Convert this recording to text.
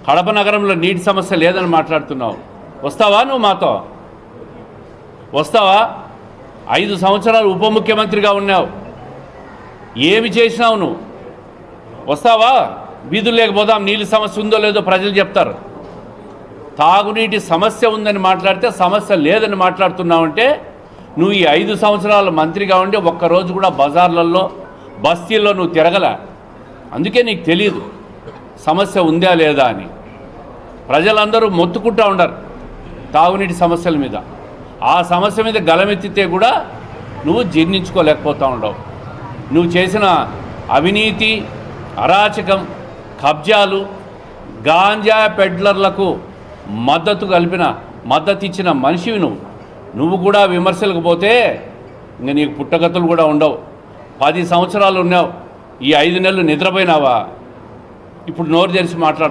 కడప నగరంలో నీటి సమస్య లేదని మాట్లాడుతున్నావు. వస్తావా నువ్వు మాతో? వస్తావా? 5 సంవత్సరాలు ఉప ముఖ్యమంత్రిగా ఉన్నావు, ఏమి చేసినావు నువ్వు? వస్తావా? వీధులు లేకపోదాం, నీళ్ళ సమస్య ఉందో లేదో ప్రజలు చెప్తారు. తాగునీటి సమస్య ఉందని మాట్లాడితే సమస్య లేదని మాట్లాడుతున్నావంటే నువ్వు ఈ 5 సంవత్సరాల మంత్రిగా ఉండి ఒక్కరోజు కూడా బజార్లలో బస్తీల్లో నువ్వు తిరగలే. అందుకే నీకు తెలియదు సమస్య ఉందా లేదా అని. ప్రజలందరూ మొత్తుకుంటూ ఉండరు తాగునీటి సమస్యల మీద. ఆ సమస్య మీద గలమెత్తితే కూడా నువ్వు జీర్ణించుకోలేకపోతూ ఉండవు. నువ్వు చేసిన అవినీతి, అరాచకం, కబ్జాలు, గాంజా పెడ్లర్లకు మద్దతు ఇచ్చిన మనిషివి నువ్వు కూడా విమర్శలకు పోతే ఇంకా నీకు పుట్టగతులు కూడా ఉండవు. 10 సంవత్సరాలు ఉన్నావు, ఈ 5 నెలలు నిద్రపోయినావా? ఇప్పుడు నోరు తెరిచి మాట్లాడతావు.